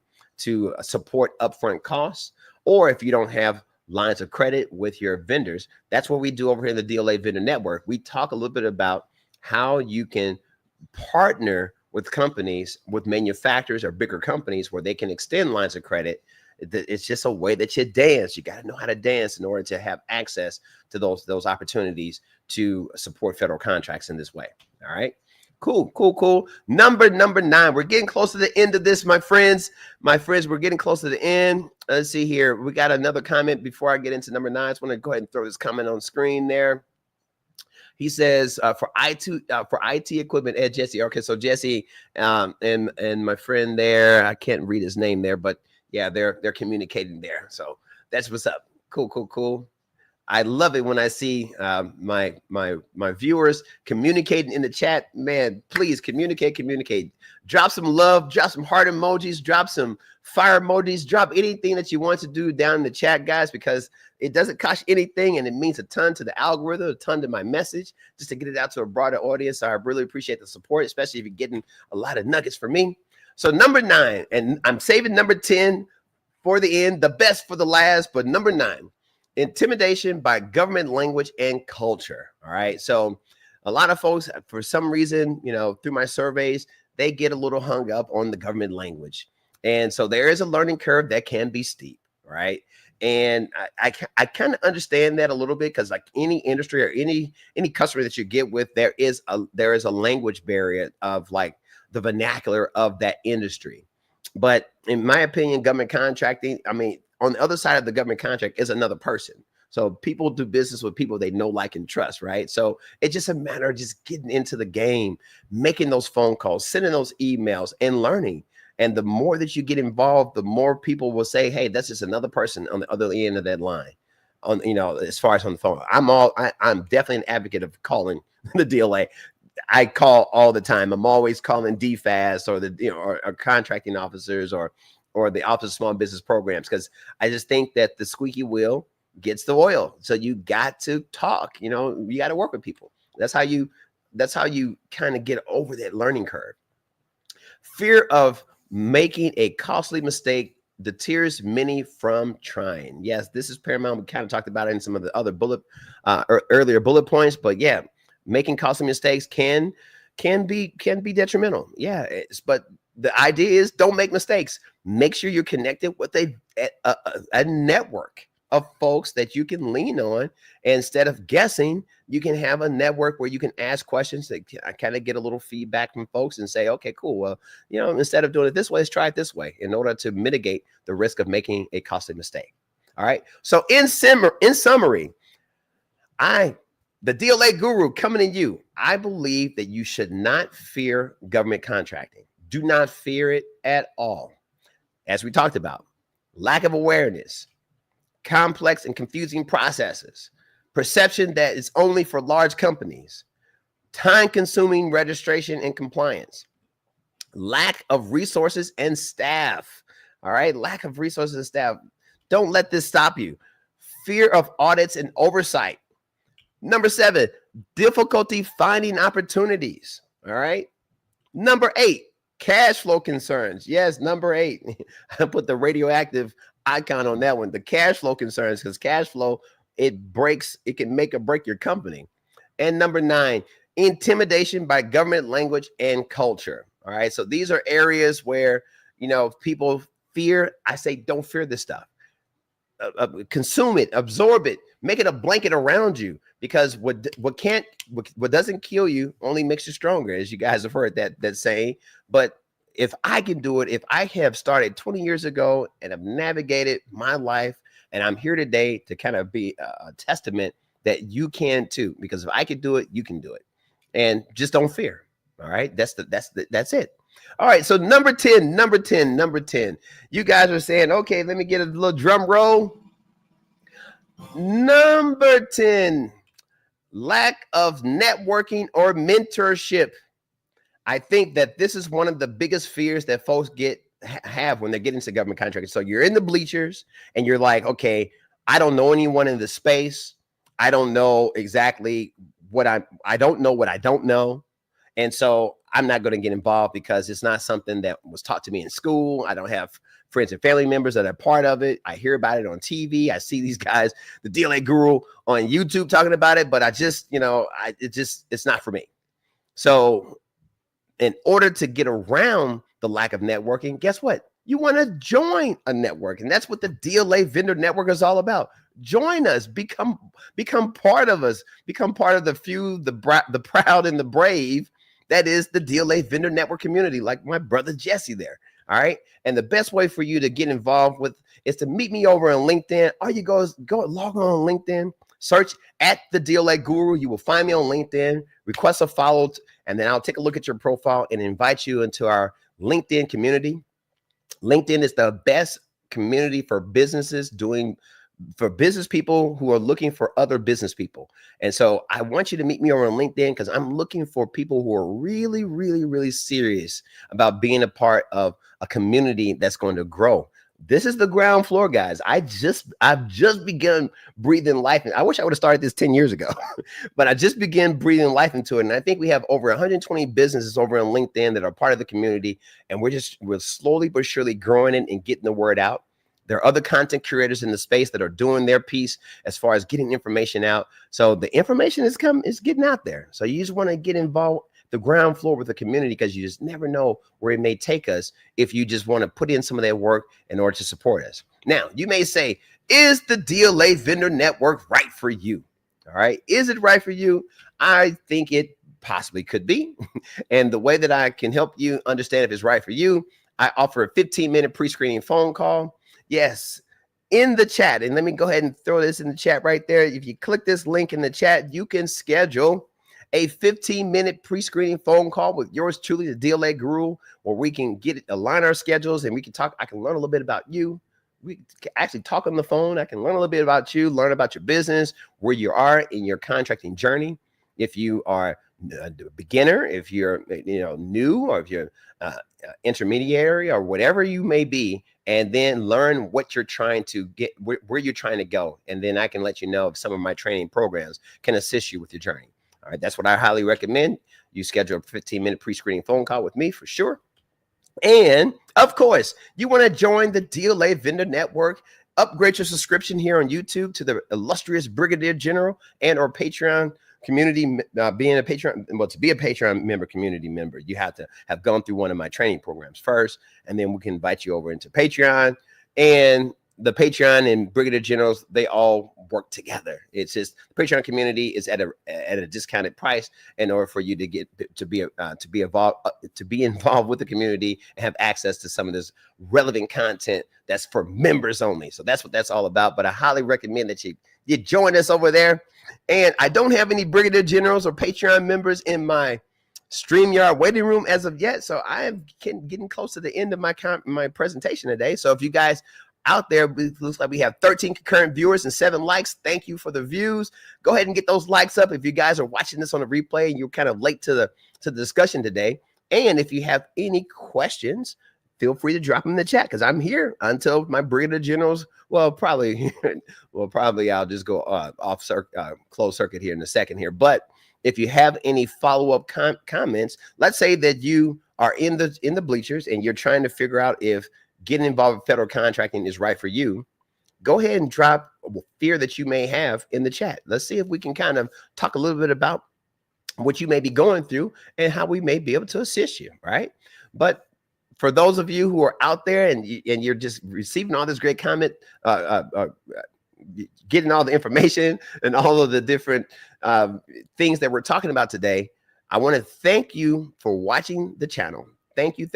support upfront costs, or if you don't have lines of credit with your vendors. That's what we do over here in the DLA vendor network. We talk a little bit about how you can partner with companies, with manufacturers or bigger companies where they can extend lines of credit. It's just a way that you dance. You got to know how to dance in order to have access to those opportunities to support federal contracts in this way. All right. Cool. Number 9. We're getting close to the end of this, my friends. We're getting close to the end. Let's see here. We got another comment before I get into number 9. I just want to go ahead and throw this comment on screen there. He says for IT equipment at Jesse. Okay, so Jesse and my friend there, I can't read his name there, but yeah, they're communicating there. So that's what's up. Cool. I love it when I see my viewers communicating in the chat. Man, please communicate. Drop some love, drop some heart emojis, drop some fire emojis, drop anything that you want to do down in the chat, guys, because it doesn't cost anything and it means a ton to the algorithm, a ton to my message, just to get it out to a broader audience. So I really appreciate the support, especially if you're getting a lot of nuggets from me. So number 9, and I'm saving number 10 for the end, the best for the last, but number 9. Intimidation by government language and culture. All right. So a lot of folks, for some reason, through my surveys, they get a little hung up on the government language. And so there is a learning curve that can be steep. Right. And I kind of understand that a little bit because like any industry or any customer that you get with, there is a language barrier of like the vernacular of that industry. But in my opinion, government contracting, I mean, on the other side of the government contract is another person. So people do business with people they know, like, and trust, right? So it's just a matter of just getting into the game, making those phone calls, sending those emails, and learning. And the more that you get involved, the more people will say, hey, that's just another person on the other end of that line. On, you know, as far as on the phone, I'm definitely an advocate of calling the DLA. I call all the time. I'm always calling DFAS or the, you know, or contracting officers or the Office of Small Business Programs, because I just think that the squeaky wheel gets the oil. So you got to talk. You know, you got to work with people. That's how you kind of get over that learning curve. Fear of making a costly mistake deters many from trying. Yes, this is paramount. We kind of talked about it in some of the other earlier bullet points, but yeah, making costly mistakes can be detrimental. Yeah, but the idea is don't make mistakes. Make sure you're connected with a network of folks that you can lean on. Instead of guessing, you can have a network where you can ask questions that kind of get a little feedback from folks and say, okay, cool. Well, you know, instead of doing it this way, let's try it this way, in order to mitigate the risk of making a costly mistake. All right. So in summary, the DLA guru coming in you, I believe that you should not fear government contracting. Do not fear it at all. As we talked about, lack of awareness, complex and confusing processes, perception that it's only for large companies, time-consuming registration and compliance, lack of resources and staff. All right, lack of resources and staff. Don't let this stop you. Fear of audits and oversight. Number 7, difficulty finding opportunities. All right. Number 8, cash flow concerns. Yes, number 8. I put the radioactive icon on that one. The cash flow concerns, because cash flow, it can make or break your company. And number 9, intimidation by government language and culture. All right. So these are areas where, you know, people fear. I say, don't fear this stuff. Consume it, absorb it, make it a blanket around you, because what doesn't kill you only makes you stronger, as you guys have heard that saying. But if I can do it, if I have started 20 years ago and have navigated my life, and I'm here today to kind of be a testament that you can too, because if I can do it, you can do it. And just don't fear. All right. That's it. All right. So number 10. You guys are saying, okay, let me get a little drum roll. Number 10, lack of networking or mentorship. I think that this is one of the biggest fears that folks have when they get into government contracting. So you're in the bleachers and you're like, okay, I don't know anyone in the space. I don't know exactly I don't know what I don't know. And so I'm not going to get involved because it's not something that was taught to me in school. I don't have friends and family members that are part of it. I hear about it on TV. I see these guys, the DLA guru on YouTube talking about it, but I just, you know, it's not for me. So in order to get around the lack of networking, guess what? You want to join a network. And that's what the DLA vendor network is all about. Join us, become part of us, become part of the few, the proud and the brave. That is the DLA vendor network community, like my brother Jesse there. All right. And the best way for you to get involved with is to meet me over on LinkedIn. All you go is log on LinkedIn, search at the DLA guru. You will find me on LinkedIn, request a follow, and then I'll take a look at your profile and invite you into our LinkedIn community. LinkedIn is the best community for businesses for business people who are looking for other business people. And so I want you to meet me over on LinkedIn, because I'm looking for people who are really, really, really serious about being a part of a community that's going to grow. This is the ground floor, guys. I've just begun breathing life. I wish I would have started this 10 years ago, but I just began breathing life into it. And I think we have over 120 businesses over on LinkedIn that are part of the community. And we're slowly but surely growing it and getting the word out. There are other content creators in the space that are doing their piece as far as getting information out. So the information is getting out there. So you just want to get involved the ground floor with the community, because you just never know where it may take us if you just want to put in some of that work in order to support us. Now, you may say, is the DLA vendor network right for you? All right. Is it right for you? I think it possibly could be. And the way that I can help you understand if it's right for you, I offer a 15-minute pre-screening phone call. Yes, in the chat. And let me go ahead and throw this in the chat right there. If you click this link in the chat, you can schedule a 15-minute pre-screening phone call with yours truly, the DLA Guru, where we can align our schedules and we can talk. I can learn a little bit about you. We can actually talk on the phone. I can learn a little bit about you, learn about your business, where you are in your contracting journey. If you are a beginner, if you're new, or if you're intermediary, or whatever you may be, and then learn what you're trying to get, where you're trying to go. And then I can let you know if some of my training programs can assist you with your journey. All right, that's what I highly recommend. You schedule a 15-minute pre-screening phone call with me for sure. And of course, you want to join the DLA Vendor Network, upgrade your subscription here on YouTube to the illustrious Brigadier General and or Patreon community. Being a Patreon, well, to be a Patreon member, community member, you have to have gone through one of my training programs first, and then we can invite you over into Patreon. And the Patreon and Brigadier Generals, they all work together. It's just the Patreon community is at a discounted price in order for you to be involved with the community and have access to some of this relevant content that's for members only. So that's what that's all about. But I highly recommend that you join us over there. And I don't have any Brigadier Generals or Patreon members in my StreamYard waiting room as of yet. So I am getting close to the end of my presentation today. So if you guys out there, it looks like we have 13 concurrent viewers and 7 likes. Thank you for the views. Go ahead and get those likes up if you guys are watching this on a replay and you're kind of late to the discussion today. And if you have any questions, feel free to drop them in the chat, because I'm here until my Brigadier Generals. Well, probably I'll just go closed circuit here in a second here. But if you have any follow-up comments, let's say that you are in the bleachers and you're trying to figure out if getting involved with federal contracting is right for you, go ahead and drop a fear that you may have in the chat. Let's see if we can kind of talk a little bit about what you may be going through and how we may be able to assist you, right? But for those of you who are out there and you're just receiving all this great comment, getting all the information and all of the different things that we're talking about today, I want to thank you for watching the channel. Thank you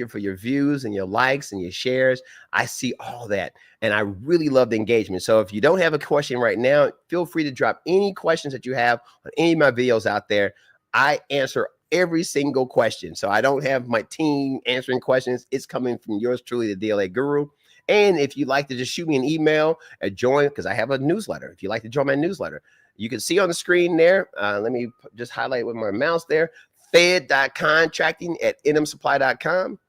for your views and your likes and your shares. I see all that, and I really love the engagement. So if you don't have a question right now, feel free to drop any questions that you have on any of my videos out there. I answer every single question. So I don't have my team answering questions. It's coming from yours truly, the DLA Guru. And if you'd like to just shoot me an email and join, because I have a newsletter. If you'd like to join my newsletter, you can see on the screen there. Let me just highlight with my mouse there. fed.contracting@nmsupply.com.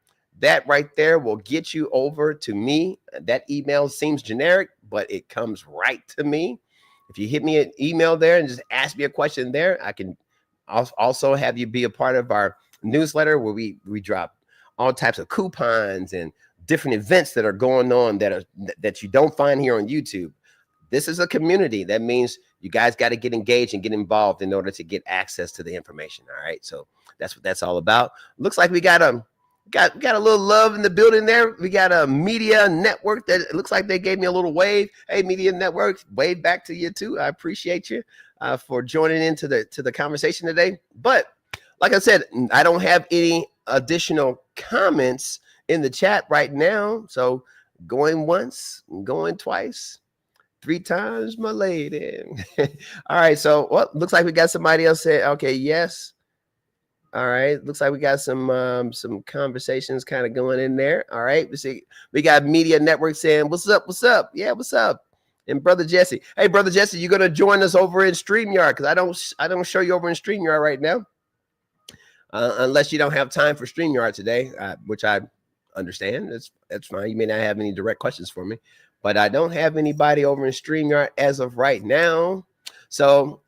That right there will get you over to me. That email seems generic, but it comes right to me. If you hit me an email there and just ask me a question there, I can also have you be a part of our newsletter, where we drop all types of coupons and different events that are going on that you don't find here on YouTube. This is a community. That means you guys got to get engaged and get involved in order to get access to the information. All right. So that's what that's all about. Looks like we got a little love in the building there. We got a media network that it looks like they gave me a little wave. Hey, media network, wave back to you too. I appreciate you for joining into the conversation today. But like I said, I don't have any additional comments in the chat right now. So going once, going twice, 3 times, my lady. All right. So, well, looks like we got somebody else say, okay, yes. All right. Looks like we got some conversations kind of going in there. All right. We got Media Network saying, what's up? What's up? Yeah, what's up? And Brother Jesse. Hey, Brother Jesse, you're going to join us over in StreamYard, because I don't show you over in StreamYard right now. Unless you don't have time for StreamYard today, which I understand. That's fine. You may not have any direct questions for me. But I don't have anybody over in StreamYard as of right now. So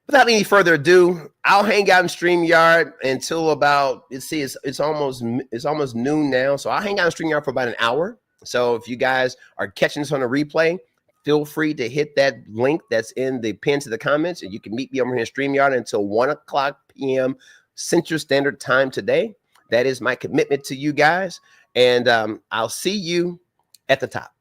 without any further ado, I'll hang out in StreamYard until about, it's almost noon now. So I'll hang out in StreamYard for about an hour. So if you guys are catching this on a replay, feel free to hit that link that's in the pin to the comments, and you can meet me over here in StreamYard until 1:00 p.m. Central Standard Time today. That is my commitment to you guys. And I'll see you at the top.